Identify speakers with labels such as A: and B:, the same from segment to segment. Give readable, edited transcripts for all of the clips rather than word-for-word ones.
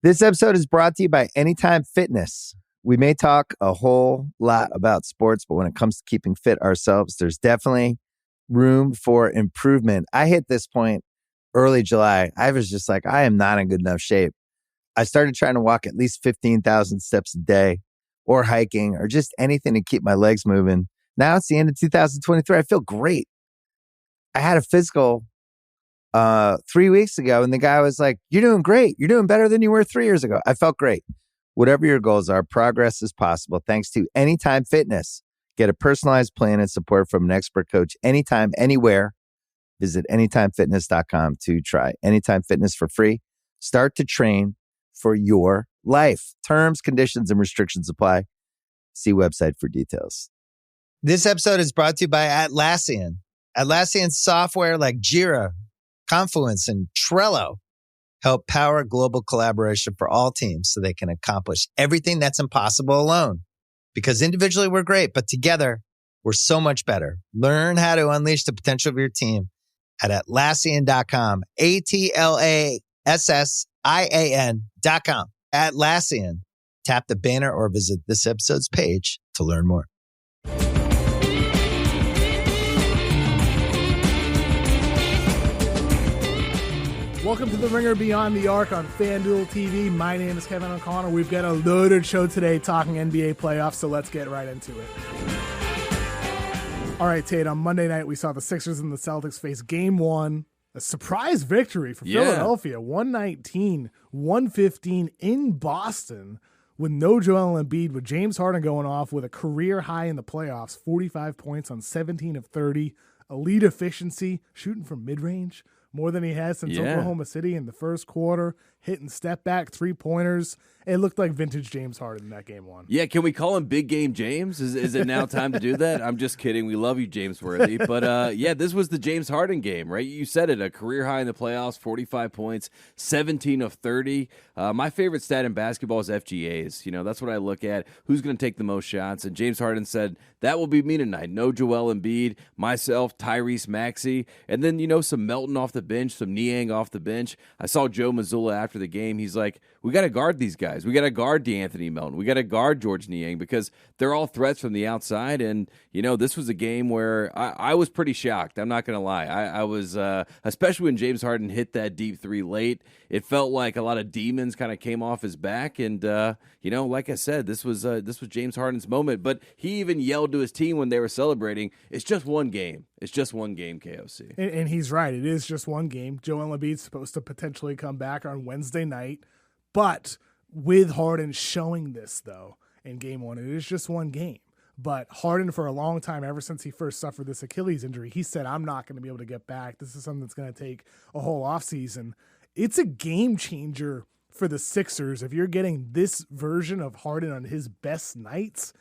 A: This episode is brought to you by Anytime Fitness. We may talk a whole lot about sports, but when it comes to keeping fit ourselves, there's definitely room for improvement. I hit this point early July. I was just like, I am not in good enough shape. I started trying to walk at least 15,000 steps a day or hiking or just anything to keep my legs moving. Now it's the end of 2023. I feel great. I had a physical 3 weeks ago, and the guy was like, "You're doing great. You're doing better than you were 3 years ago." I felt great. Whatever your goals are, progress is possible thanks to Anytime Fitness. Get a personalized plan and support from an expert coach anytime, anywhere. Visit anytimefitness.com to try Anytime Fitness for free. Start to train for your life. Terms, conditions, and restrictions apply. See website for details. This episode is brought to you by Atlassian. Atlassian software like Jira, Confluence, and Trello help power global collaboration for all teams so they can accomplish everything that's impossible alone. Because individually we're great, but together we're so much better. Learn how to unleash the potential of your team at Atlassian.com. Atlassian.com. Atlassian. Tap the banner or visit this episode's page to learn more.
B: Welcome to The Ringer Beyond the Arc on FanDuel TV. My name is Kevin O'Connor. We've got a loaded show today talking NBA playoffs, so let's get right into it. All right, Tate, on Monday night, we saw the Sixers and the Celtics face Game 1, a surprise victory for Philadelphia, 119-115 in Boston with no Joel Embiid, with James Harden going off with a career high in the playoffs, 45 points on 17 of 30, elite efficiency, shooting from mid-range, more than he has since Oklahoma City in the first quarter, hitting step-back three-pointers. It looked like vintage James Harden in that Game 1.
C: Yeah, can we call him Big Game James? Is it now time to do that? I'm just kidding. We love you, James Worthy. But, yeah, this was the James Harden game, right? You said it, a career high in the playoffs, 45 points, 17 of 30. My favorite stat in basketball is FGAs. You know, that's what I look at. Who's going to take the most shots? And James Harden said, that will be me tonight. No Joel Embiid, myself, Tyrese Maxey. And then, you know, some Melton off the bench, some Niang off the bench. I saw Joe Mazzulla after the game. He's like, we got to guard these guys. We got to guard DeAnthony Melton. We got to guard George Niang because they're all threats from the outside. And, you know, this was a game where I was pretty shocked. I'm not going to lie. I was, especially when James Harden hit that deep three late, it felt like a lot of demons kind of came off his back. And, you know, like I said, this was James Harden's moment. But he even yelled to his team when they were celebrating, it's just one game. It's just one game, KOC.
B: And he's right. It is just one game. Joel Embiid's supposed to potentially come back on Wednesday night. But with Harden showing this, though, in Game 1, it is just one game. But Harden, for a long time, ever since he first suffered this Achilles injury, he said, I'm not going to be able to get back. This is something that's going to take a whole offseason. It's a game changer for the Sixers if you're getting this version of Harden on his best nights.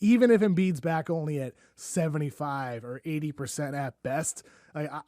B: Even if Embiid's back only at 75 or 80% at best,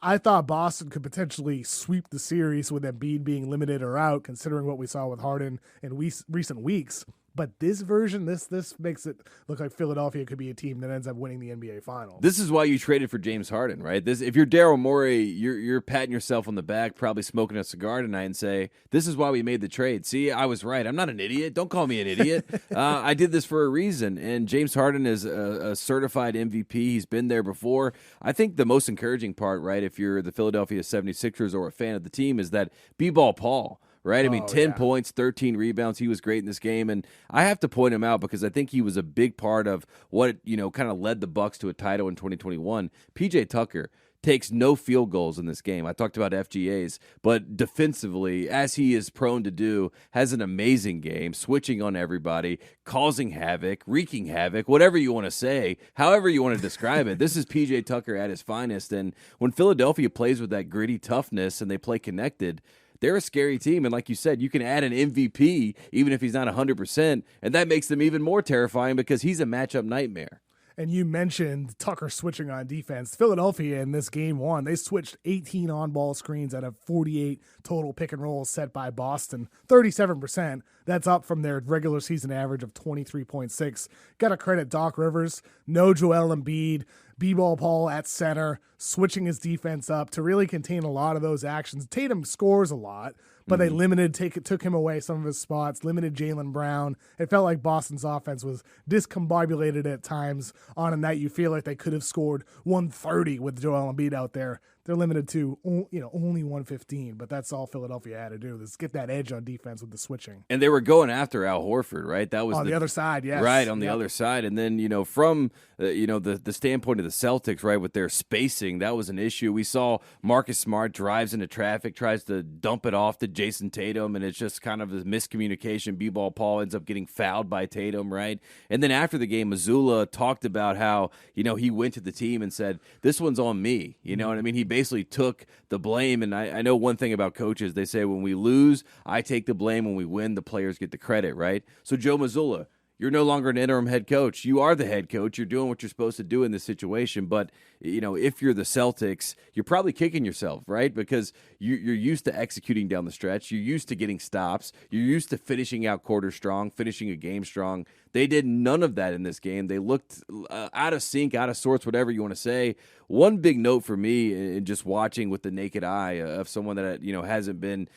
B: I thought Boston could potentially sweep the series with Embiid being limited or out, considering what we saw with Harden in recent weeks. But this version, this makes it look like Philadelphia could be a team that ends up winning the NBA Finals.
C: This is why you traded for James Harden, right? If you're Daryl Morey, you're patting yourself on the back, probably smoking a cigar tonight and say, this is why we made the trade. See, I was right. I'm not an idiot. Don't call me an idiot. I did this for a reason. And James Harden is a certified MVP. He's been there before. I think the most encouraging part, right, if you're the Philadelphia 76ers or a fan of the team, is that B-Ball Paul, right? I mean, 10 points, 13 rebounds. He was great in this game. And I have to point him out because I think he was a big part of what, you know, kind of led the Bucks to a title in 2021. PJ Tucker takes no field goals in this game. I talked about FGAs, but defensively, as he is prone to do, has an amazing game, switching on everybody, causing havoc, wreaking havoc, whatever you want to say, however you want to describe it. This is PJ Tucker at his finest. And when Philadelphia plays with that gritty toughness and they play connected, they're a scary team, and like you said, you can add an MVP even if he's not 100%, and that makes them even more terrifying because he's a matchup nightmare.
B: And you mentioned Tucker switching on defense. Philadelphia in this Game 1, they switched 18 on-ball screens out of 48 total pick and rolls set by Boston, 37%. That's up from their regular season average of 23.6. Got to credit Doc Rivers. No Joel Embiid. B-ball Paul at center, switching his defense up to really contain a lot of those actions. Tatum scores a lot, but they took him away some of his spots, limited Jaylen Brown. It felt like Boston's offense was discombobulated at times on a night you feel like they could have scored 130 with Joel Embiid out there. They're limited to only 115, but that's all Philadelphia had to do is get that edge on defense with the switching.
C: And they were going after Al Horford, right? That was
B: on the other side, yes.
C: Right, on the other side. And then, from the standpoint of the Celtics, right, with their spacing, that was an issue. We saw Marcus Smart drives into traffic, tries to dump it off to Jason Tatum, and it's just kind of a miscommunication. B-ball Paul ends up getting fouled by Tatum, right? And then after the game, Mazzulla talked about how, he went to the team and said, this one's on me. You know what I mean? He basically took the blame, and I know one thing about coaches. They say when we lose, I take the blame. When we win, the players get the credit, right? So Joe Mazzulla, you're no longer an interim head coach. You are the head coach. You're doing what you're supposed to do in this situation. But, if you're the Celtics, you're probably kicking yourself, right? Because you're used to executing down the stretch. You're used to getting stops. You're used to finishing out quarter strong, finishing a game strong. They did none of that in this game. They looked out of sync, out of sorts, whatever you want to say. One big note for me in just watching with the naked eye of someone that, hasn't been,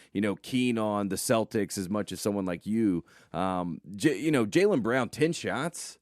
C: keen on the Celtics as much as someone like you, Jaylen Brown, 10 shots.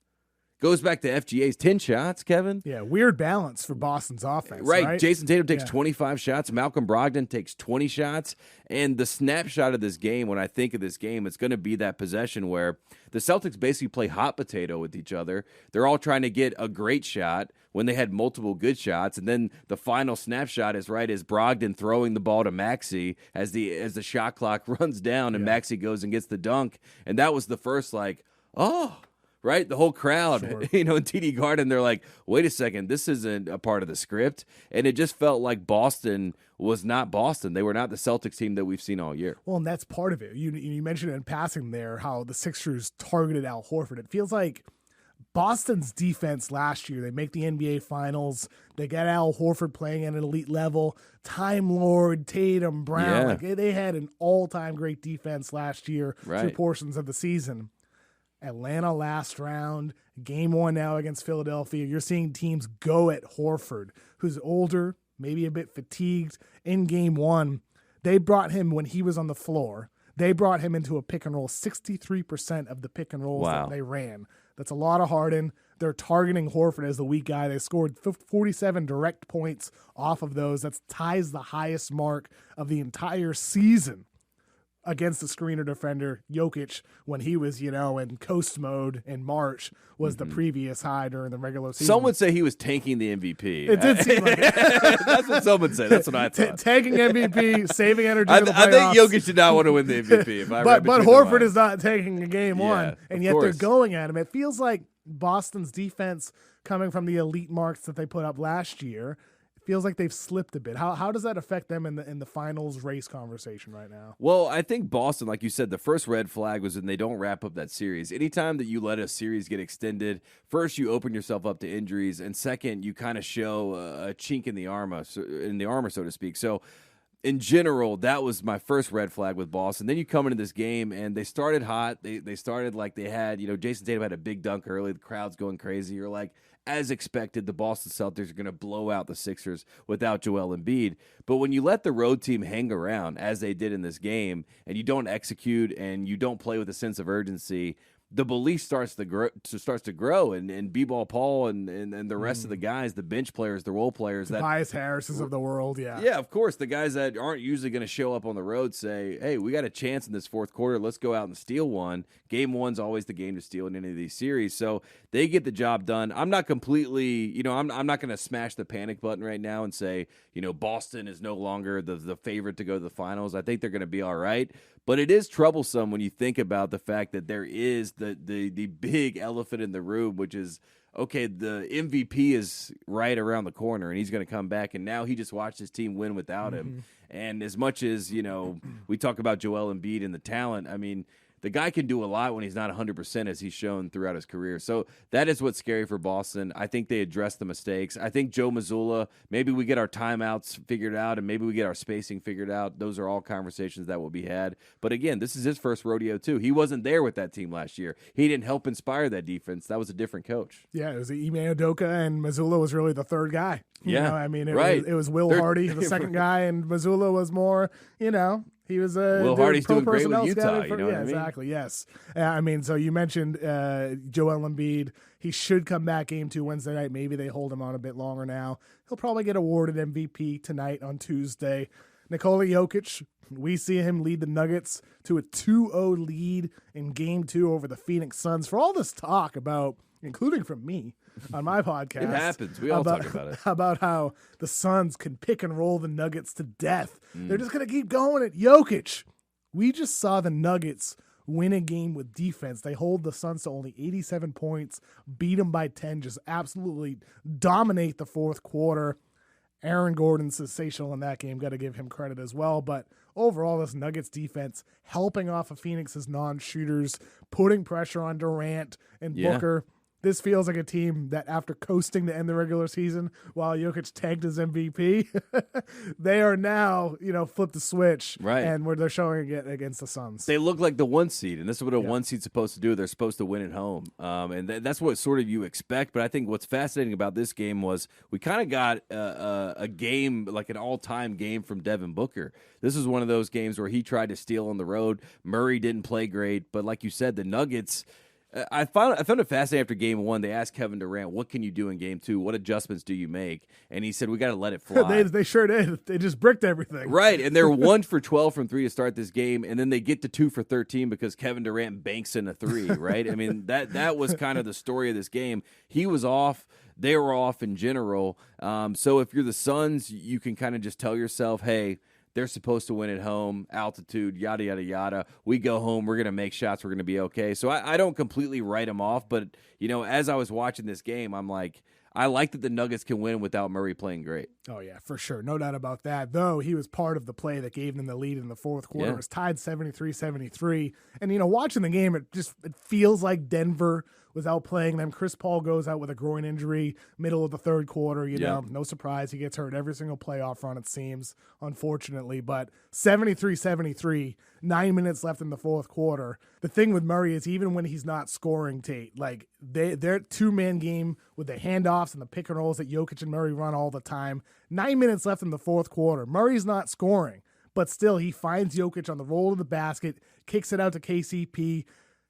C: Goes back to FGA's 10 shots, Kevin.
B: Yeah, weird balance for Boston's offense.
C: Right. Jason Tatum takes 25 shots. Malcolm Brogdon takes 20 shots. And the snapshot of this game, when I think of this game, it's going to be that possession where the Celtics basically play hot potato with each other. They're all trying to get a great shot when they had multiple good shots. And then the final snapshot is Brogdon throwing the ball to Maxey as the shot clock runs down and Maxey goes and gets the dunk. And that was the first right? The whole crowd,
B: Sure.
C: in TD Garden, they're like, wait a second, this isn't a part of the script. And it just felt like Boston was not Boston. They were not the Celtics team that we've seen all year.
B: Well, and that's part of it. You mentioned it in passing there, how the Sixers targeted Al Horford. It feels like Boston's defense last year, they make the NBA Finals. They got Al Horford playing at an elite level. Time Lord, Tatum, Brown.
C: Yeah.
B: They had an all-time great defense last year through portions of the season. Atlanta last round, game one now against Philadelphia. You're seeing teams go at Horford, who's older, maybe a bit fatigued. In game one, they brought him when he was on the floor. They brought him into a pick and roll, 63% of the pick and rolls that they ran. That's a lot of Harden. They're targeting Horford as the weak guy. They scored 47 direct points off of those. That ties the highest mark of the entire season against the screener defender. Jokic, when he was, in coast mode in March, was the previous high during the regular season.
C: Some would say he was tanking the MVP.
B: It did seem like it.
C: That's what some would say. That's what I thought.
B: Tanking MVP, saving energy
C: I
B: in the playoffs.
C: think Jokic did not want to win the MVP.
B: But Horford is not taking a game one, and yet
C: course.
B: they're going at him. It feels like Boston's defense, coming from the elite marks that they put up last year, feels like they've slipped a bit. How does that affect them in the finals race conversation right now?
C: Well, I think Boston, like you said, the first red flag was when they don't wrap up that series. Anytime that you let a series get extended, first you open yourself up to injuries, and second you kind of show a chink in the armor, so to speak. So in general, that was my first red flag with Boston. Then you come into this game, and they started hot. They started like they had, Jason Tatum had a big dunk early. The crowd's going crazy. You're like, as expected, the Boston Celtics are going to blow out the Sixers without Joel Embiid. But when you let the road team hang around, as they did in this game, and you don't execute and you don't play with a sense of urgency, the belief starts to grow, and B-ball Paul and the rest of the guys, the bench players, the role players,
B: Tobias Harris's of the world,
C: yeah, of course, the guys that aren't usually going to show up on the road say, hey, we got a chance in this fourth quarter, let's go out and steal one. Game one's always the game to steal in any of these series, so they get the job done. I'm not completely, I'm not going to smash the panic button right now and say, Boston is no longer the favorite to go to the finals. I think they're going to be all right. But it is troublesome when you think about the fact that there is the big elephant in the room, which is, okay, the MVP is right around the corner, and he's going to come back, and now he just watched his team win without him. And as much as, we talk about Joel Embiid and the talent, I mean, the guy can do a lot when he's not 100%, as he's shown throughout his career. So that is what's scary for Boston. I think they addressed the mistakes. I think Joe Mazzulla, maybe we get our timeouts figured out and maybe we get our spacing figured out. Those are all conversations that will be had. But again, this is his first rodeo too. He wasn't there with that team last year. He didn't help inspire that defense. That was a different coach.
B: Yeah, it was Ime Udoka, and Mazzulla was really the third guy. It was Will Hardy, the second guy, and Mazzulla was more, he was a
C: Will Hardy's doing great with Utah.
B: I mean? Exactly. Yes. So you mentioned Joel Embiid. He should come back game 2 Wednesday night. Maybe they hold him on a bit longer now. He'll probably get awarded MVP tonight on Tuesday. Nikola Jokic, we see him lead the Nuggets to a 2-0 lead in game 2 over the Phoenix Suns. For all this talk about, including from me on my podcast,
C: it happens. We all talk about it.
B: About how the Suns can pick and roll the Nuggets to death. They're just going to keep going at Jokic. We just saw the Nuggets win a game with defense. They hold the Suns to only 87 points, beat them by 10, just absolutely dominate the fourth quarter. Aaron Gordon's sensational in that game. Got to give him credit as well. But overall, this Nuggets defense helping off of Phoenix's non-shooters, putting pressure on Durant and Booker. This feels like a team that, after coasting to end the regular season while Jokic tanked his MVP, they are now, flipped the switch,
C: right?
B: And where they're showing it against the Suns.
C: They look like the 1 seed, and this is what a 1 seed's supposed to do. They're supposed to win at home, and that's what sort of you expect. But I think what's fascinating about this game was we kind of got a game, like an all-time game from Devin Booker. This is one of those games where he tried to steal on the road. Murray didn't play great, but like you said, the Nuggets. I found it fascinating after game 1. They asked Kevin Durant, what can you do in game 2? What adjustments do you make? And he said, we got to let it fly.
B: They sure did. They just bricked everything.
C: Right. And they're 1 for 12 from 3 to start this game. And then they get to 2 for 13 because Kevin Durant banks in a 3, right? I mean, that was kind of the story of this game. He was off. They were off in general. So if you're the Suns, you can kind of just tell yourself, hey, they're supposed to win at home, altitude, yada, yada, yada. We go home, we're going to make shots, we're going to be okay. So I don't completely write them off, but, as I was watching this game, I'm like, I like that the Nuggets can win without Murray playing great.
B: Oh, yeah, for sure. No doubt about that. Though he was part of the play that gave them the lead in the fourth quarter.
C: Yeah.
B: It was tied 73-73. And, watching the game, it feels like Denver was outplaying them. Chris Paul goes out with a groin injury middle of the third quarter. No surprise. He gets hurt every single playoff run, it seems, unfortunately. But 73-73, 9 minutes left in the fourth quarter. The thing with Murray is even when he's not scoring, Tate, like they're two-man game with the handoffs and the pick and rolls that Jokic and Murray run all the time. 9 minutes left in the fourth quarter. Murray's not scoring, but still he finds Jokic on the roll of the basket, kicks it out to KCP,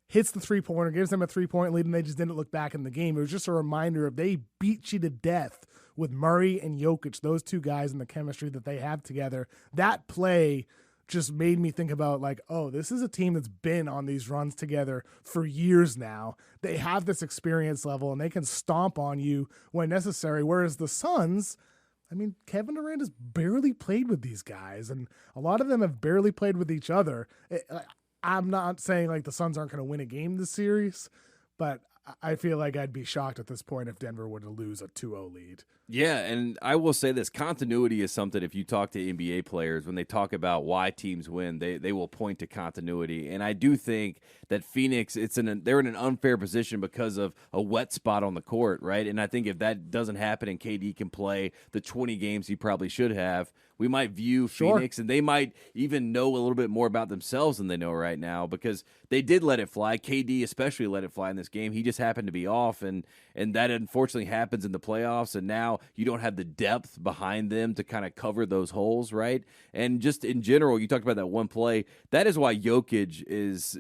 B: hits the three-pointer, gives them a three-point lead, and they just didn't look back in the game. It was just a reminder of they beat you to death with Murray and Jokic, those two guys, and the chemistry that they have together. That play just made me think about, like, oh, this is a team that's been on these runs together for years now. They have this experience level, and they can stomp on you when necessary, whereas the Suns, I mean, Kevin Durant has barely played with these guys, and a lot of them have barely played with each other. I'm not saying like the Suns aren't going to win a game this series, but I feel like I'd be shocked at this point if Denver were to lose a 2-0 lead.
C: Yeah, and I will say this, continuity is something. If you talk to NBA players, when they talk about why teams win, they will point to continuity. And I do think that Phoenix, they're in an unfair position because of a wet spot on the court, right? And I think if that doesn't happen and KD can play the 20 games he probably should have, we might view Phoenix, and they might even know a little bit more about themselves than they know right now because they did let it fly. KD especially let it fly in this game. He just happened to be off, and that unfortunately happens in the playoffs, and now you don't have the depth behind them to kind of cover those holes, right? And just in general, you talked about that one play. That is why Jokic is,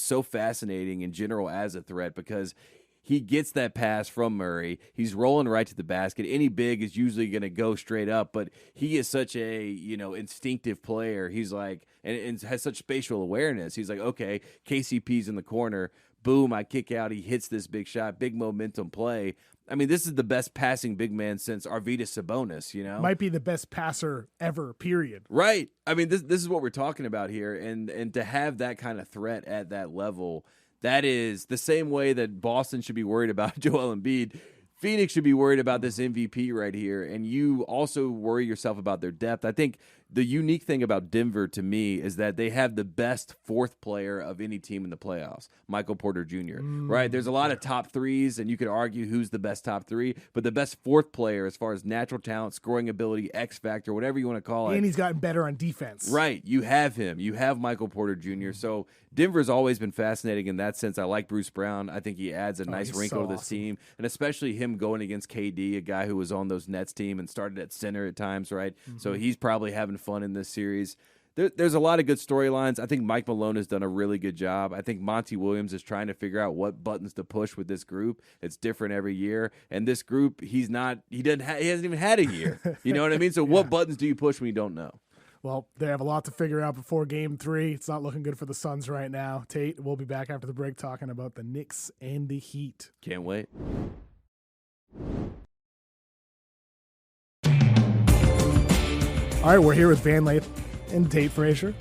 C: so fascinating in general as a threat because he gets that pass from Murray. He's rolling right to the basket. Any big is usually going to go straight up, but he is such a, instinctive player. He's like, and has such spatial awareness. He's like, okay, KCP's in the corner. Boom, I kick out. He hits this big shot, big momentum play. I mean, this is the best passing big man since Arvydas Sabonis,
B: Might be the best passer ever, period.
C: Right. I mean, this is what we're talking about here. And to have that kind of threat at that level, that is the same way that Boston should be worried about Joel Embiid. Phoenix should be worried about this MVP right here, and you also worry yourself about their depth. I think the unique thing about Denver to me is that they have the best fourth player of any team in the playoffs, Michael Porter Jr., right? There's a lot of top threes, and you could argue who's the best top three, but the best fourth player as far as natural talent, scoring ability, X factor, whatever you want to call it.
B: And he's gotten better on defense.
C: Right. You have him. You have Michael Porter Jr. So Denver's always been fascinating in that sense. I like Bruce Brown. I think he adds a nice wrinkle to this team, and especially him going against KD, a guy who was on those Nets team and started at center at times, right? So he's probably having fun in this series. There's a lot of good storylines. I think Mike Malone has done a really good job. I think Monty Williams is trying to figure out what buttons to push with this group. It's different every year, and this group, he hasn't even had a year. You know what I mean? So what buttons do you push when you don't know?
B: Well, they have a lot to figure out before Game 3. It's not looking good for the Suns right now. Tate, we'll be back after the break talking about the Knicks and the Heat.
C: Can't wait.
B: All right, we're here with Van Lathan and Tate Frazier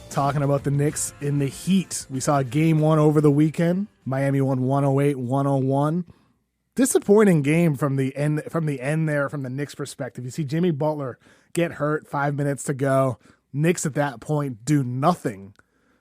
B: talking about the Knicks and the Heat. We saw Game 1 over the weekend. Miami won 108-101. Disappointing game from the end there from the Knicks perspective. You see Jimmy Butler get hurt, 5 minutes to go. Knicks at that point do nothing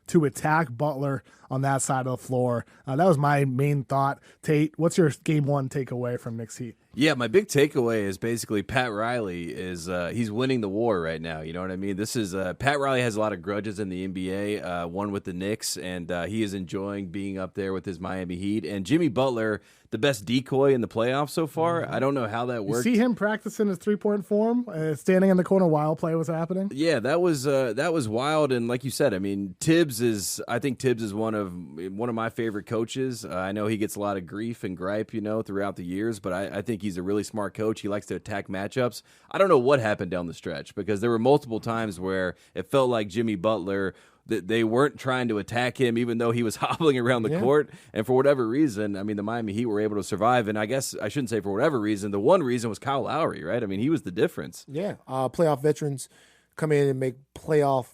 B: to attack Butler on that side of the floor. That was my main thought. Tate, what's your Game 1 takeaway from Knicks Heat?
C: Yeah, my big takeaway is basically Pat Riley is he's winning the war right now. You know what I mean? This is Pat Riley has a lot of grudges in the NBA, one with the Knicks, and he is enjoying being up there with his Miami Heat. And Jimmy Butler, the best decoy in the playoffs so far. I don't know how that worked.
B: You see him practicing his three-point form, standing in the corner while play was happening?
C: Yeah, that was wild. And like you said, I mean, I think Tibbs is one of my favorite coaches. I know he gets a lot of grief and gripe, throughout the years, but I think he's a really smart coach. He likes to attack matchups. I don't know what happened down the stretch because there were multiple times where it felt like Jimmy Butler, they weren't trying to attack him even though he was hobbling around the court. And for whatever reason, I mean, the Miami Heat were able to survive. And I guess I shouldn't say for whatever reason. The one reason was Kyle Lowry, right? I mean, he was the difference.
D: Yeah. Playoff veterans come in and make playoff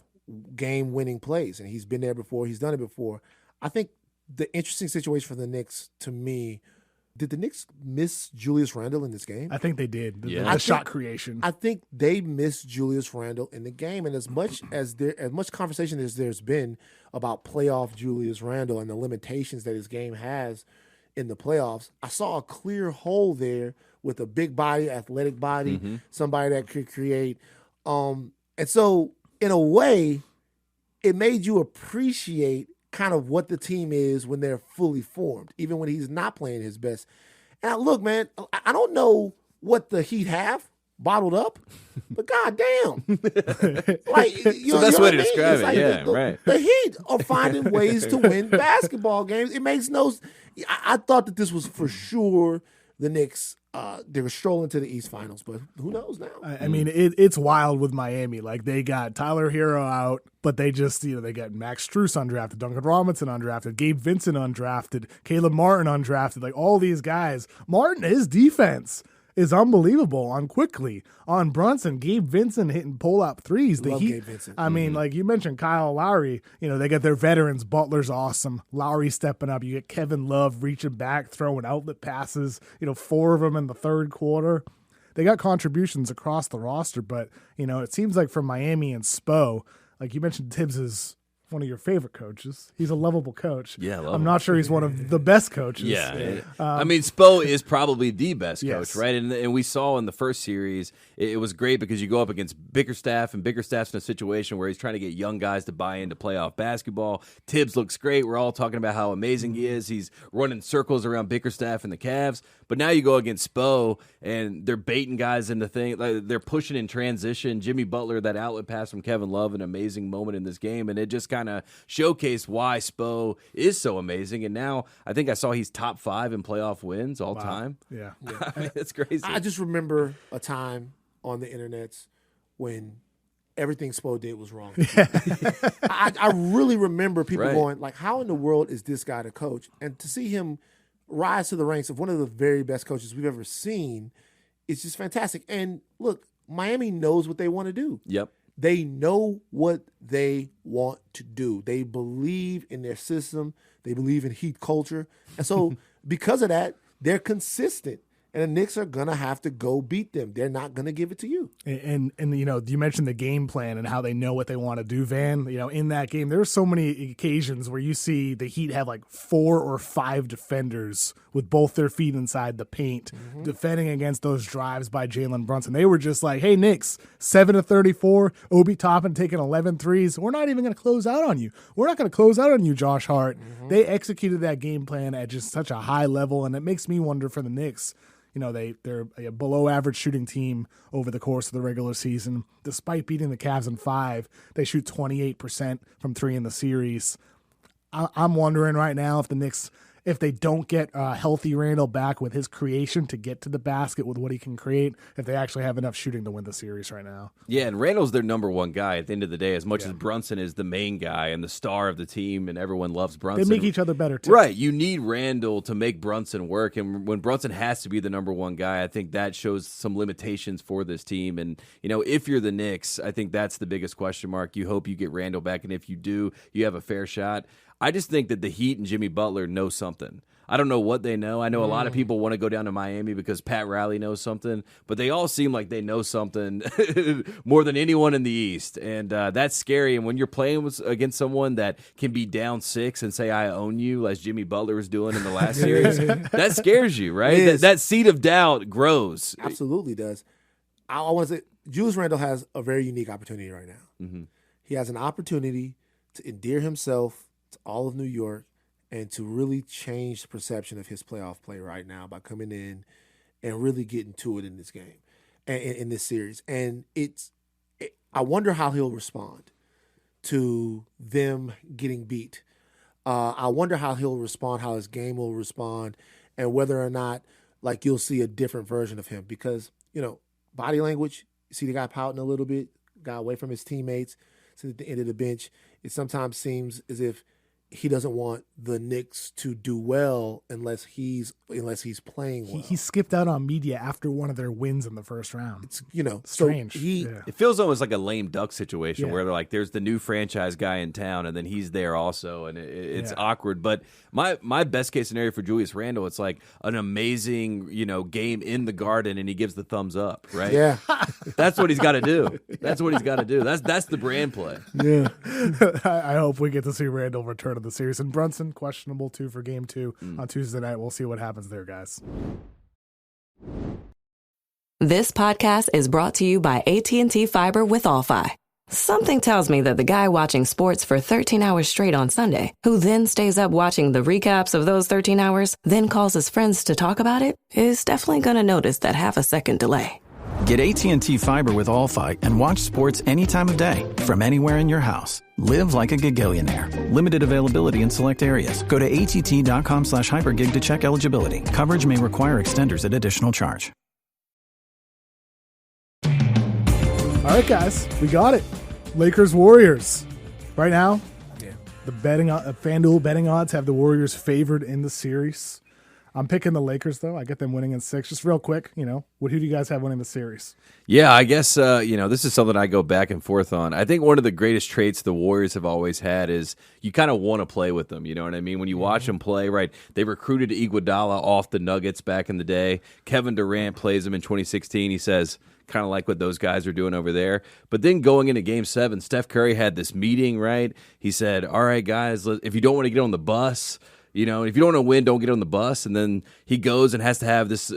D: game-winning plays. And he's been there before. He's done it before. I think the interesting situation for the Knicks, to me, did the Knicks miss Julius Randle in this game?
B: I think they did.
C: Yeah.
B: The shot creation.
D: I think they missed Julius Randle in the game. And as much conversation as there's been about playoff Julius Randle and the limitations that his game has in the playoffs, I saw a clear hole there with a big body, athletic body, somebody that could create. And so, in a way, it made you appreciate kind of what the team is when they're fully formed, even when he's not playing his best. And look, man, I don't know what the Heat have bottled up, but goddamn, like
C: the best way to describe it.
D: Like
C: Right.
D: The Heat are finding ways to win basketball games. It makes no. I thought that this was for sure the Knicks. They were strolling to the East Finals, but who knows now?
B: I mean, it's wild with Miami. Like, they got Tyler Hero out, but they just, they got Max Strus undrafted, Duncan Robinson undrafted, Gabe Vincent undrafted, Caleb Martin undrafted, like all these guys. Martin, his defense is unbelievable on Quickly, on Brunson, Gabe Vincent hitting pull-up threes.
D: Love Gabe Vincent.
B: I mean, like you mentioned, Kyle Lowry, they got their veterans. Butler's awesome. Lowry stepping up. You get Kevin Love reaching back, throwing outlet passes, 4 of them in the third quarter. They got contributions across the roster, but, it seems like for Miami and Spo, like you mentioned, Tibbs is one of your favorite coaches. He's a lovable coach.
C: Yeah,
B: I'm not sure he's one of the best coaches.
C: Yeah. I mean, Spo is probably the best coach,
B: Yes.
C: right? And we saw in the first series, it was great because you go up against Bickerstaff, and Bickerstaff's in a situation where he's trying to get young guys to buy into playoff basketball. Tibbs looks great. We're all talking about how amazing he is. He's running circles around Bickerstaff and the Cavs. But now you go against Spo, and they're baiting guys into things. Like, they're pushing in transition. Jimmy Butler, that outlet pass from Kevin Love, an amazing moment in this game. And it just kind of showcased why Spo is so amazing. And now I think I saw he's top 5 in playoff wins all time.
B: Yeah.
C: I mean, it's crazy.
D: I just remember a time on the internets when everything Spo did was wrong. I really remember people going, like, how in the world is this guy the coach? And to see him rise to the ranks of one of the very best coaches we've ever seen is just fantastic. And look, Miami knows what they want to do.
C: Yep.
D: They know what they want to do. They believe in their system. They believe in Heat culture. And so because of that, they're consistent. and the Knicks are going to have to go beat them. They're not going to give it to you.
B: And you mentioned the game plan and how they know what they want to do, Van. In that game, there are so many occasions where you see the Heat have like 4 or 5 defenders with both their feet inside the paint, defending against those drives by Jalen Brunson. They were just like, hey, Knicks, 7 of 34, Obi Toppin taking 11 threes. We're not even going to close out on you. We're not going to close out on you, Josh Hart. They executed that game plan at just such a high level, and it makes me wonder for the Knicks. They're a below average shooting team over the course of the regular season. Despite beating the Cavs in 5, they shoot 28% from 3 in the series. I'm wondering right now if the Knicks, if they don't get healthy Randall back with his creation to get to the basket with what he can create, if they actually have enough shooting to win the series right now.
C: Yeah, and Randall's their number one guy at the end of the day, as much as Brunson is the main guy and the star of the team and everyone loves Brunson.
B: They make each other better, too.
C: Right. You need Randall to make Brunson work, and when Brunson has to be the number one guy, I think that shows some limitations for this team. And, if you're the Knicks, I think that's the biggest question mark. You hope you get Randall back, and if you do, you have a fair shot. I just think that the Heat and Jimmy Butler know something. I don't know what they know. I know a lot of people want to go down to Miami because Pat Riley knows something, but they all seem like they know something more than anyone in the East, and that's scary. And when you're playing against someone that can be down 6 and say, I own you, as Jimmy Butler was doing in the last series, that scares you, right? That seed of doubt grows.
D: Absolutely does. I want to say Julius Randle has a very unique opportunity right now. He has an opportunity to endear himself to all of New York and to really change the perception of his playoff play right now by coming in and really getting to it in this game and in this series. And I wonder how he'll respond to them getting beat. I wonder how he'll respond, how his game will respond, and whether or not you'll see a different version of him because, body language, you see the guy pouting a little bit, got away from his teammates, sitting at the end of the bench. It sometimes seems as if he doesn't want the Knicks to do well unless he's playing well.
B: He skipped out on media after one of their wins in the first round.
D: It's
B: strange.
D: So
C: It feels almost like a lame duck situation where they're like, there's the new franchise guy in town, and then he's there also, and it's awkward. But my best case scenario for Julius Randle, it's like an amazing game in the Garden, and he gives the thumbs up, right?
D: Yeah,
C: that's what he's got to do. That's what he's got to do. That's the brand play.
B: Yeah, I hope we get to see Randle return to the series, and Brunson questionable too for game 2 on Tuesday night. We'll see what happens there, guys.
E: This podcast is brought to you by AT&T Fiber with All-Fi. Something tells me that the guy watching sports for 13 hours straight on Sunday, who then stays up watching the recaps of those 13 hours, then calls his friends to talk about it, is definitely going to notice that half-a-second delay.
F: Get AT&T Fiber with All-Fi and watch sports any time of day from anywhere in your house. Live like a gigillionaire. Limited availability in select areas. Go to att.com/hypergig to check eligibility. Coverage may require extenders at additional charge.
B: All right, guys, we got it. Lakers-Warriors. Right now, the FanDuel betting odds have the Warriors favored in the series. I'm picking the Lakers, though. I get them winning in 6. Just real quick, who do you guys have winning the series?
C: Yeah, I guess, this is something I go back and forth on. I think one of the greatest traits the Warriors have always had is you kind of want to play with them. You know what I mean? When you watch them play, right, they recruited Iguodala off the Nuggets back in the day. Kevin Durant plays them in 2016. He says, kind of like what those guys are doing over there. But then going into Game 7, Steph Curry had this meeting, right? He said, all right, guys, if you don't want to get on the bus, if you don't want to win, don't get on the bus. And then he goes and has to have this,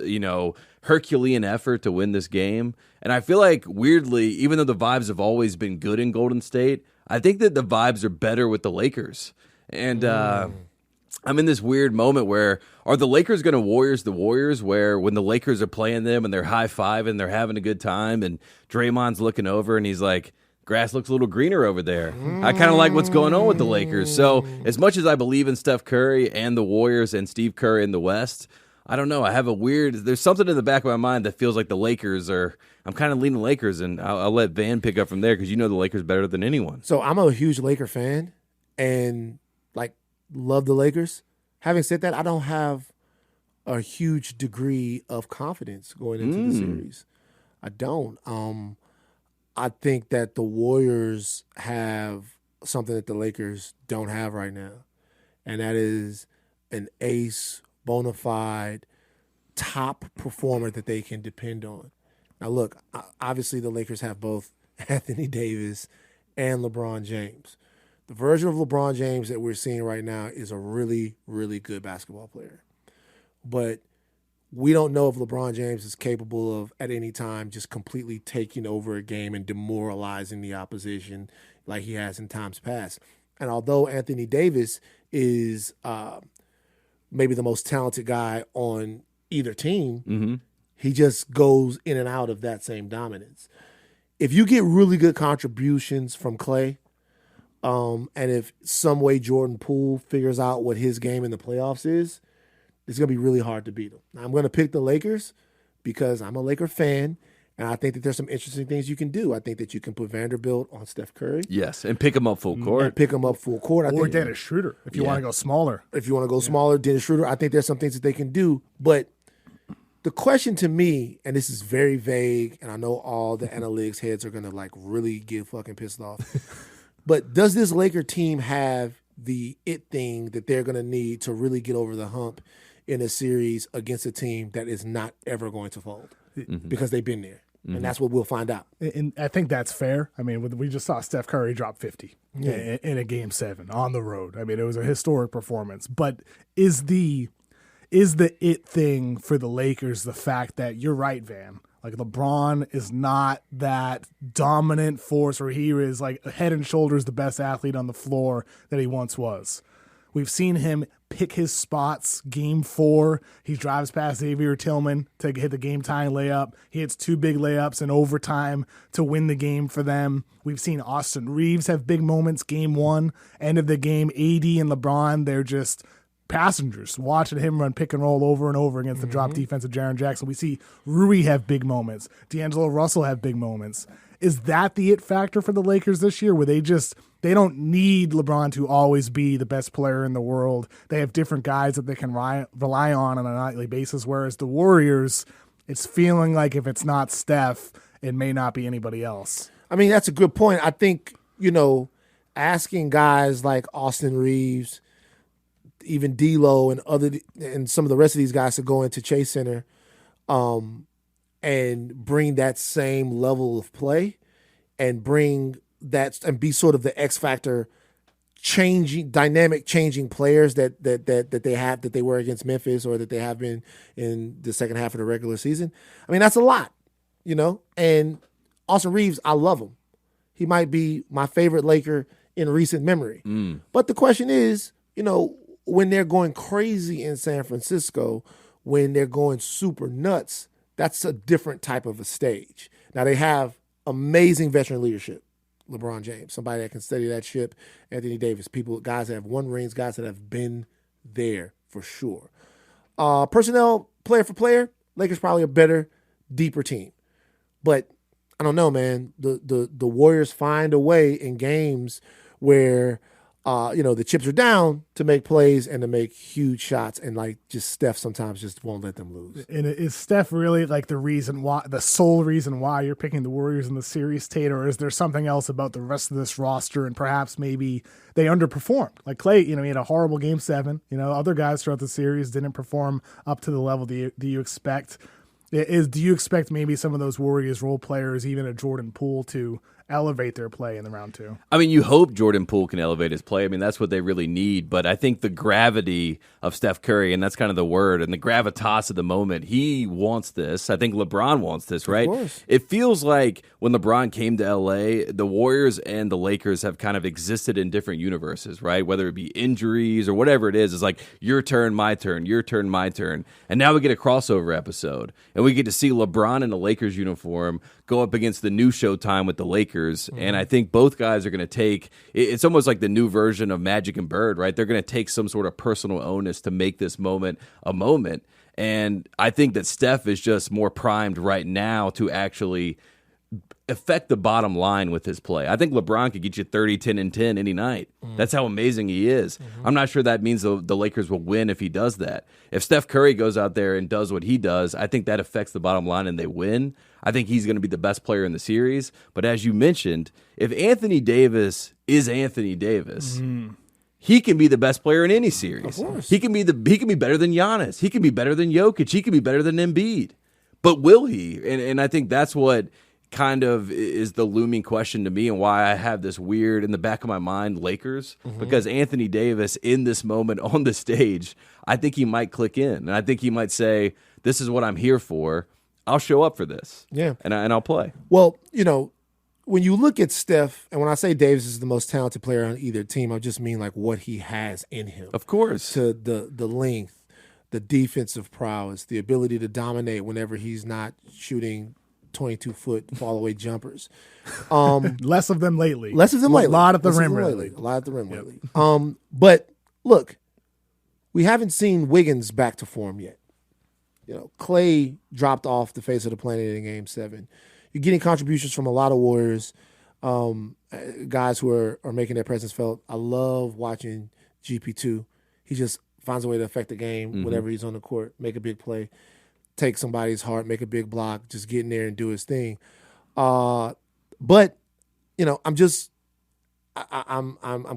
C: Herculean effort to win this game. And I feel like, weirdly, even though the vibes have always been good in Golden State, I think that the vibes are better with the Lakers. And I'm in this weird moment where, are the Lakers going to Warriors the Warriors, where when the Lakers are playing them and they're high-fiving, they're having a good time, and Draymond's looking over and he's like, grass looks a little greener over there. I kind of like what's going on with the Lakers. So as much as I believe in Steph Curry and the Warriors and Steve Kerr in the West, I don't know. I have there's something in the back of my mind that feels like the Lakers I'm kind of leaning Lakers, and I'll let Van pick up from there because the Lakers better than anyone.
D: So I'm a huge Laker fan and love the Lakers. Having said that, I don't have a huge degree of confidence going into the series. I don't. I think that the Warriors have something that the Lakers don't have right now, and that is an ace, bona fide top performer that they can depend on. Now, look, obviously the Lakers have both Anthony Davis and LeBron James. The version of LeBron James that we're seeing right now is a really, really good basketball player. But we don't know if LeBron James is capable of, at any time, just completely taking over a game and demoralizing the opposition like he has in times past. And although Anthony Davis is maybe the most talented guy on either team, he just goes in and out of that same dominance. If you get really good contributions from Klay, and if some way Jordan Poole figures out what his game in the playoffs is, it's going to be really hard to beat him. Now, I'm going to pick the Lakers because I'm a Laker fan, and I think that there's some interesting things you can do. I think that you can put Vanderbilt on Steph Curry.
C: Yes, and pick him up full court.
D: And pick him up full court.
B: Or Dennis Schroeder, if you want to go smaller.
D: If you want to go smaller, Dennis Schroeder, I think there's some things that they can do. But the question to me, and this is very vague, and I know all the analytics heads are going to like really get fucking pissed off, but does this Laker team have the it thing that they're going to need to really get over the hump in a series against a team that is not ever going to fold? Because they've been there. And that's what we'll find out.
B: And I think that's fair. I mean, we just saw Steph Curry drop 50 in a Game 7 on the road. I mean, it was a historic performance. But is the it thing for the Lakers the fact that, you're right, Van, like LeBron is not that dominant force where he is like head and shoulders the best athlete on the floor that he once was. We've seen him pick his spots. Game 4, he drives past Xavier Tillman to hit the game-tying layup. He hits 2 big layups in overtime to win the game for them. We've seen Austin Reeves have big moments. Game 1, end of the game, AD and LeBron, they're just passengers watching him run pick and roll over and over against the drop defense of Jaren Jackson. We see Rui have big moments. D'Angelo Russell have big moments. Is that the it factor for the Lakers this year, where they don't need LeBron to always be the best player in the world? They have different guys that they can rely on a nightly basis, whereas the Warriors, it's feeling like if it's not Steph, it may not be anybody else.
D: I mean, that's a good point. I think, asking guys like Austin Reeves, even D'Lo and some of the rest of these guys to go into Chase Center and bring that same level of play and bring that and be sort of the X factor dynamic changing players that they were against Memphis or that they have been in the second half of the regular season. I mean, that's a lot, and Austin Reeves, I love him. He might be my favorite Laker in recent memory. But the question is, when they're going crazy in San Francisco, when they're going super nuts, that's a different type of a stage. Now, they have amazing veteran leadership. LeBron James, somebody that can steady that ship. Anthony Davis, guys that have won rings, guys that have been there for sure. Personnel, player for player, Lakers probably a better, deeper team. But I don't know, man. The Warriors find a way in games where the chips are down to make plays and to make huge shots, and just Steph sometimes just won't let them lose.
B: And is Steph really the sole reason why you're picking the Warriors in the series, Tate, or is there something else about the rest of this roster and perhaps maybe they underperformed? Like Klay, he had a horrible Game 7. Other guys throughout the series didn't perform up to the level do you expect? Do you expect maybe some of those Warriors role players, even a Jordan Poole, to elevate their play in the round 2?
C: I mean, you hope Jordan Poole can elevate his play. I mean, that's what they really need. But I think the gravity of Steph Curry, and that's kind of the word, and the gravitas of the moment, he wants this. I think LeBron wants this, right?
D: Of course.
C: It feels like when LeBron came to L.A., the Warriors and the Lakers have kind of existed in different universes, right? Whether it be injuries or whatever it is, it's like your turn, my turn, your turn, my turn. And now we get a crossover episode, and we get to see LeBron in a Lakers uniform go up against the new Showtime with the Lakers. And I think both guys are going to take – it's almost like the new version of Magic and Bird, right? They're going to take some sort of personal onus to make this moment a moment. And I think that Steph is just more primed right now to actually affect the bottom line with his play. I think LeBron could get you 30, 10, and 10 any night. That's how amazing he is. I'm not sure that means the Lakers will win if he does that. If Steph Curry goes out there and does what he does, I think that affects the bottom line and they win. I think he's going to be the best player in the series. But as you mentioned, if Anthony Davis is Anthony Davis, he can be the best player in any series.
D: Of course.
C: He can be better than Giannis. He can be better than Jokic. He can be better than Embiid. But will he? And I think that's what kind of is the looming question to me, and why I have this weird in the back of my mind Lakers, because Anthony Davis in this moment on the stage, I think he might click in, and I think he might say, this is what I'm here for. I'll show up for this.
D: Yeah.
C: And I'll play.
D: Well, when you look at Steph, and when I say Davis is the most talented player on either team, I just mean like what he has in him.
C: Of course.
D: To the length, the defensive prowess, the ability to dominate whenever he's not shooting 22-foot fall-away jumpers.
B: Less of them lately.
D: A lot
B: at the rim lately.
D: A lot at the rim lately. But look, we haven't seen Wiggins back to form yet. Clay dropped off the face of the planet in Game 7. You're getting contributions from a lot of Warriors, guys who are making their presence felt. I love watching GP2. He just finds a way to affect the game whenever he's on the court, make a big play, take somebody's heart, make a big block, just get in there and do his thing. But I'm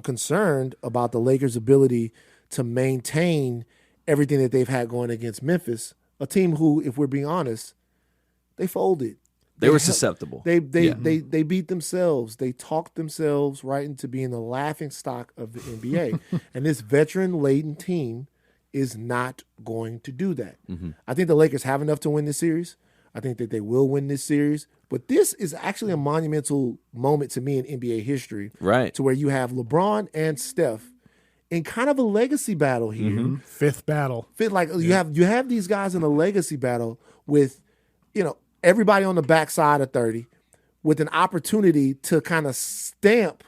D: concerned about the Lakers' ability to maintain everything that they've had going against Memphis, a team who, if we're being honest, they folded.
C: They were susceptible.
D: They beat themselves. They talked themselves right into being the laughing stock of the NBA. And this veteran-laden team is not going to do that. I think the Lakers have enough to win this series. I think that they will win this series. But this is actually a monumental moment to me in NBA history.
C: Right.
D: To where you have LeBron and Steph in kind of a legacy battle here.
B: Fifth battle.
D: You have these guys in a legacy battle with, everybody on the backside of 30 with an opportunity to kind of stamp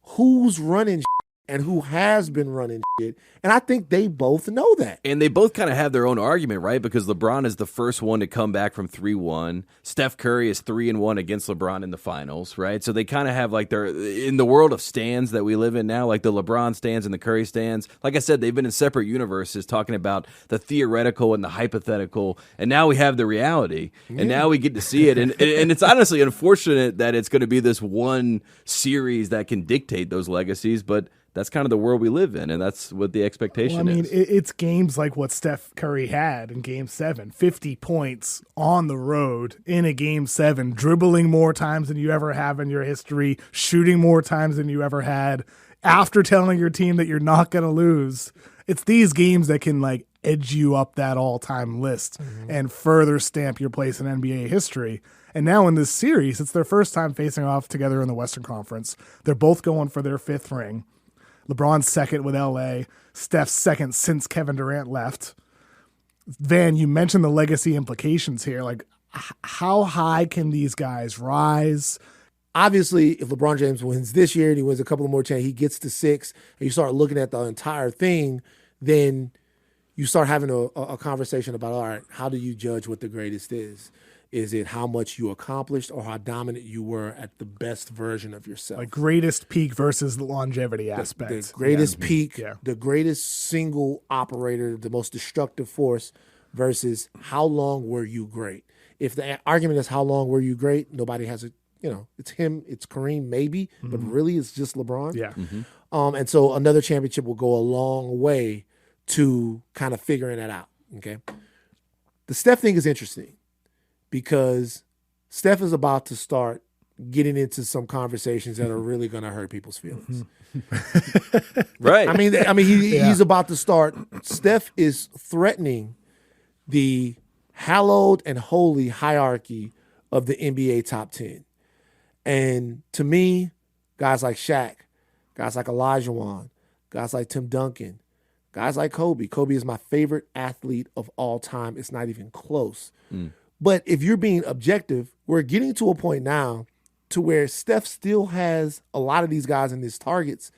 D: who's running and who has been running shit. And I think they both know that.
C: And they both kind of have their own argument, right? Because LeBron is the first one to come back from 3-1. Steph Curry is 3-1 against LeBron in the finals, right? So they kind of have like in the world of stands that we live in now, like the LeBron stands and the Curry stands. Like I said, they've been in separate universes talking about the theoretical and the hypothetical. And now we have the reality. And now we get to see it. And it's honestly unfortunate that it's going to be this one series that can dictate those legacies, but that's kind of the world we live in, and that's what the expectation is.
B: It's games like what Steph Curry had in Game 7, 50 points on the road in a Game 7, dribbling more times than you ever have in your history, shooting more times than you ever had, after telling your team that you're not going to lose. It's these games that can edge you up that all-time list and further stamp your place in NBA history. And now in this series, it's their first time facing off together in the Western Conference. They're both going for their 5th ring. LeBron's second with LA, Steph's second since Kevin Durant left. Van, you mentioned the legacy implications here. How high can these guys rise?
D: Obviously, if LeBron James wins this year and he wins a couple of more chances, he gets to 6, and you start looking at the entire thing, then you start having a conversation about, all right, how do you judge what the greatest is? Is it how much you accomplished or how dominant you were at the best version of yourself?
B: Greatest peak versus the longevity aspect.
D: The greatest peak, the greatest single operator, the most destructive force versus how long were you great? If the argument is how long were you great, nobody has it's him, it's Kareem maybe, but really it's just LeBron.
B: Yeah.
D: And so another championship will go a long way to kind of figuring that out, okay? The Steph thing is interesting, because Steph is about to start getting into some conversations that are really going to hurt people's feelings.
C: Right.
D: He's about to start. Steph is threatening the hallowed and holy hierarchy of the NBA top 10. And to me, guys like Shaq, guys like Olajuwon, guys like Tim Duncan, guys like Kobe. Kobe is my favorite athlete of all time. It's not even close. But if you're being objective, we're getting to a point now to where Steph still has a lot of these guys in his targets.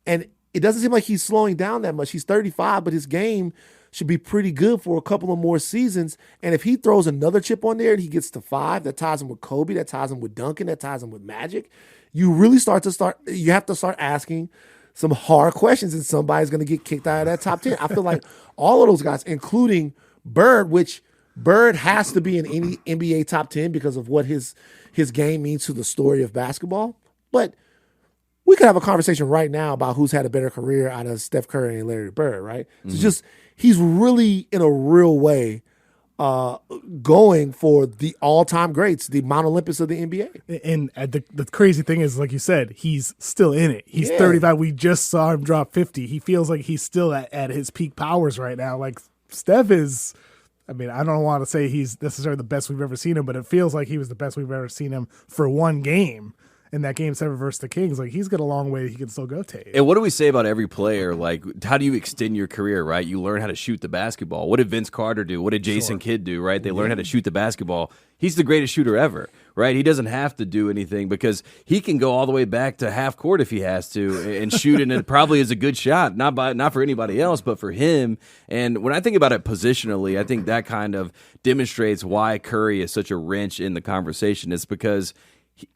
D: And it doesn't seem like he's slowing down that much. He's 35, but his game should be pretty good for a couple of more seasons. And if he throws another chip on there and he gets to 5, that ties him with Kobe, that ties him with Duncan, that ties him with Magic, you really you have to start asking some hard questions, and somebody's going to get kicked out of that top 10. I feel like all of those guys, including Bird, which Bird has to be in any NBA top 10 because of what his game means to the story of basketball. But we could have a conversation right now about who's had a better career out of Steph Curry and Larry Bird, right? So just he's really in a real way going for the all-time greats, the Mount Olympus of the NBA.
B: And the crazy thing is, like you said, he's still in it. He's 35. We just saw him drop 50. He feels like he's still at his peak powers right now. Like Steph is, I mean, I don't want to say he's necessarily the best we've ever seen him, but it feels like he was the best we've ever seen him for one game. In that game 7 versus the Kings, like he's got a long way he can still go, Tate.
C: And what do we say about every player? Like, how do you extend your career, right? You learn how to shoot the basketball. What did Vince Carter do? What did Jason Kidd do, right? They learn how to shoot the basketball. He's the greatest shooter ever, right? He doesn't have to do anything because he can go all the way back to half court if he has to and shoot, and it probably is a good shot, not for anybody else, but for him. And when I think about it positionally, I think that kind of demonstrates why Curry is such a wrench in the conversation. It's because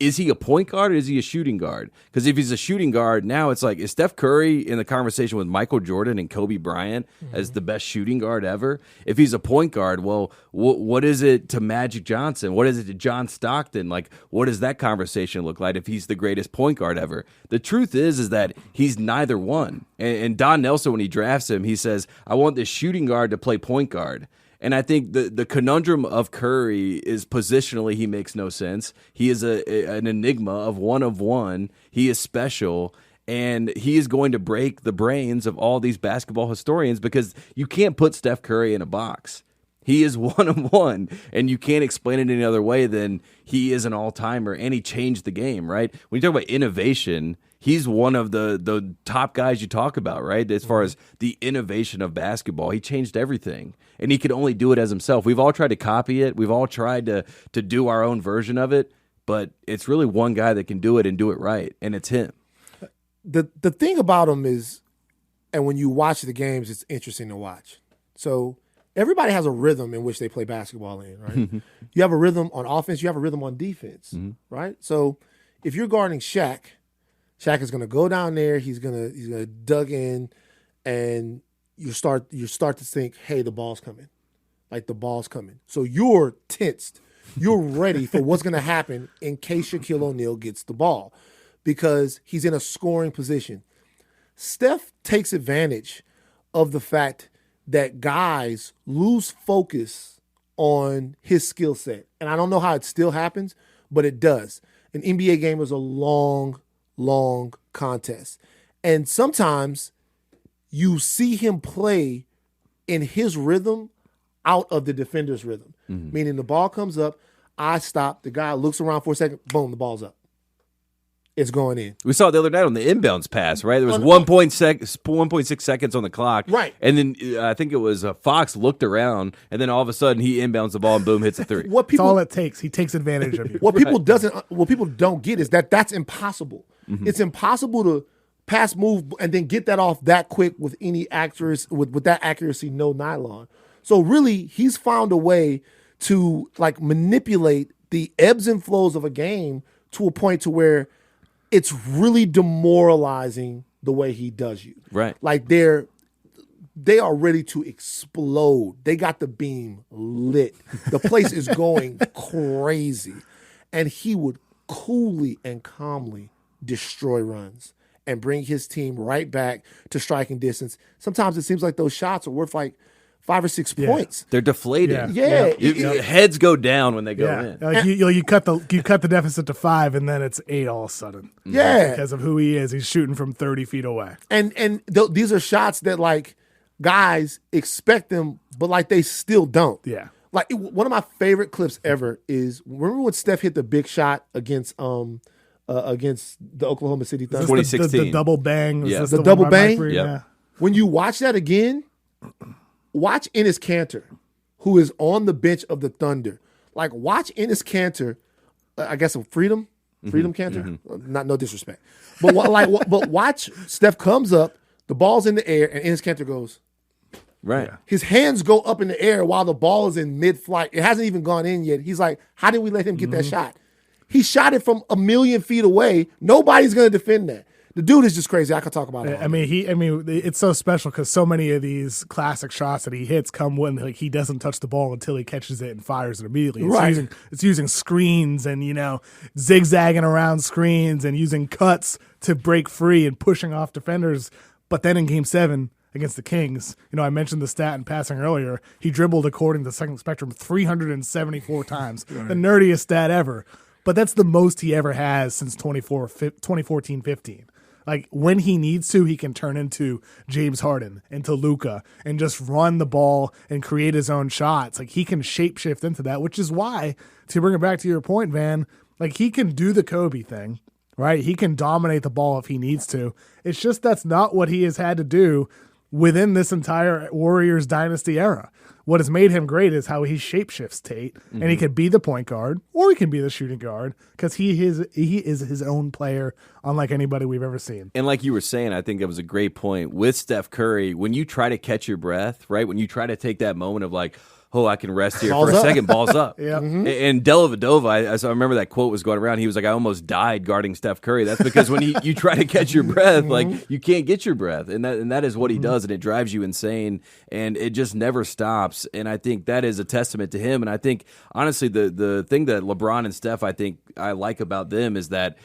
C: is he a point guard or is he a shooting guard? Because if he's a shooting guard, now it's like, is Steph Curry in the conversation with Michael Jordan and Kobe Bryant as the best shooting guard ever? If he's a point guard, well, what is it to Magic Johnson? What is it to John Stockton? Like, what does that conversation look like if he's the greatest point guard ever? The truth is that he's neither one. And Don Nelson, when he drafts him, he says, I want this shooting guard to play point guard. And I think the conundrum of Curry is positionally he makes no sense. He is an enigma of one. He is special, and he is going to break the brains of all these basketball historians because you can't put Steph Curry in a box. He is one, and you can't explain it any other way than he is an all-timer, and he changed the game, right? When you talk about innovation, he's one of the top guys you talk about, right? As far as the innovation of basketball, he changed everything, and he could only do it as himself. We've all tried to copy it. We've all tried to do our own version of it, but it's really one guy that can do it and do it right, and it's him.
D: The thing about him is, and when you watch the games, it's interesting to watch. So everybody has a rhythm in which they play basketball in, right? You have a rhythm on offense. You have a rhythm on defense, right? So if you're guarding Shaq is going to go down there. He's going to dug in, and you start to think, hey, the ball's coming. Like, the ball's coming. So you're tensed. You're ready for what's going to happen in case Shaquille O'Neal gets the ball because he's in a scoring position. Steph takes advantage of the fact that guys lose focus on his skill set. And I don't know how it still happens, but it does. An NBA game is a long contest. And sometimes you see him play in his rhythm out of the defender's rhythm. Meaning the ball comes up, I stop, the guy looks around for a second, boom, the ball's up. It's going in.
C: We saw it the other night on the inbounds pass, right? There was 1.6 seconds on the clock.
D: Right.
C: And then I think it was Fox looked around, and then all of a sudden he inbounds the ball and boom, hits a three.
B: That's all it takes. He takes advantage of you.
D: What people don't get is that's impossible. It's impossible to pass, move, and then get that off that quick with any accuracy, with that accuracy, no nylon. So really, he's found a way to like manipulate the ebbs and flows of a game to a point to where it's really demoralizing the way he does you.
C: Right.
D: Like they are ready to explode. They got the beam lit. The place is going crazy. And he would coolly and calmly destroy runs and bring his team right back to striking distance. Sometimes it seems like those shots are worth like 5 or 6 points.
C: They're deflated.
D: Yeah.
C: Heads go down when they go in.
B: Like you cut the deficit to 5, and then it's 8 all of a sudden.
D: Yeah,
B: because of who he is. He's shooting from 30 feet away.
D: And these are shots that like guys expect them, but like they still don't.
B: Yeah.
D: Like one of my favorite clips ever is remember when Steph hit the big shot against the Oklahoma City Thunder?
C: 2016.
B: The double bang.
C: Yeah.
D: The double bang?
B: Yeah.
D: When you watch that again, watch Enes Kanter, who is on the bench of the Thunder. Like, watch Enes Kanter, I guess Freedom Kanter? Not no disrespect. But but watch Steph comes up, the ball's in the air, and Enes Kanter goes.
C: Right.
D: His hands go up in the air while the ball is in mid-flight. It hasn't even gone in yet. He's like, how did we let him get that shot? He shot it from a million feet away. Nobody's going to defend that. The dude is just crazy. I could talk about it.
B: I mean, it's so special because so many of these classic shots that he hits come when like he doesn't touch the ball until he catches it and fires it immediately. It's using screens and zigzagging around screens and using cuts to break free and pushing off defenders. But then in Game 7 against the Kings, I mentioned the stat in passing earlier. He dribbled, according to the Second Spectrum, 374 times, the nerdiest stat ever. But that's the most he ever has since 2014-15. Like, when he needs to, he can turn into James Harden, into Luka, and just run the ball and create his own shots. Like, he can shapeshift into that, which is why, to bring it back to your point, Van, like, he can do the Kobe thing, right? He can dominate the ball if he needs to. It's just that's not what he has had to do within this entire Warriors dynasty era. What has made him great is how he shapeshifts Tate, and he can be the point guard or he can be the shooting guard because he is his own player, unlike anybody we've ever seen.
C: And like you were saying, I think that was a great point with Steph Curry. When you try to catch your breath, right? When you try to take that moment of like, oh, I can rest here for a second, balls up.
B: Yeah.
C: And Dellavedova, I remember that quote was going around. He was like, I almost died guarding Steph Curry. That's because when you try to catch your breath, like you can't get your breath. And that is what he does, and it drives you insane, and it just never stops. And I think that is a testament to him. And I think, honestly, the thing that LeBron and Steph, I think I like about them is that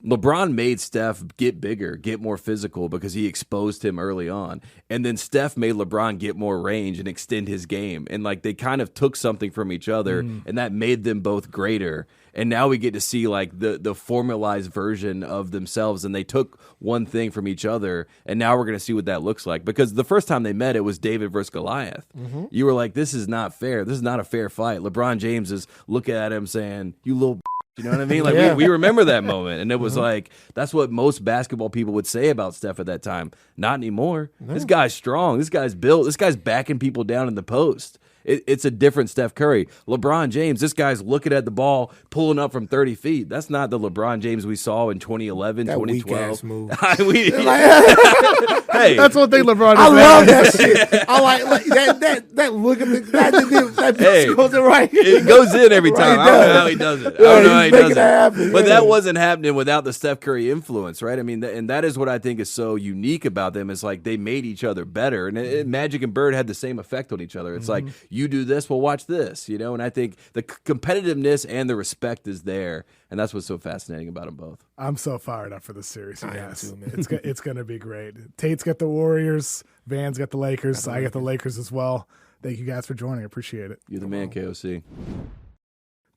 C: LeBron made Steph get bigger, get more physical because he exposed him early on. And then Steph made LeBron get more range and extend his game. And like they kind of took something from each other and that made them both greater. And now we get to see like the formalized version of themselves, and they took one thing from each other, and now we're going to see what that looks like. Because the first time they met, it was David versus Goliath. You were like, this is not fair. This is not a fair fight. LeBron James is looking at him saying, you little you know what I mean? Like we remember that moment, and it was like that's what most basketball people would say about Steph at that time. Not anymore. This guy's strong. This guy's built. This guy's backing people down in the post. It's a different Steph Curry. LeBron James, this guy's looking at the ball, pulling up from 30 feet. That's not the LeBron James we saw in 2011,
D: that
C: 2012.
D: Move.
C: Hey,
B: that's one thing LeBron.
D: I love that shit. I like that look at that goes in right.
C: It goes in every time. I don't know how he does it. I don't know how he does it.
D: Happen,
C: but that wasn't happening without the Steph Curry influence, right? I mean, and that is what I think is so unique about them. Is like they made each other better, and Magic and Bird had the same effect on each other. It's like you do this, well, watch this, And I think the competitiveness and the respect is there, and that's what's so fascinating about them both.
B: I'm so fired up for this series. Yes, it's going to be great. Tate's got the Warriors, Van's got the Lakers. I got the Lakers as well. Thank you guys for joining. I appreciate it.
C: You're the man, KOC.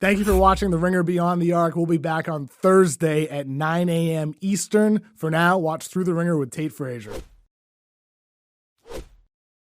B: Thank you for watching The Ringer Beyond the Arc. We'll be back on Thursday at 9 a.m. Eastern. For now, watch Through the Ringer with Tate Frazier.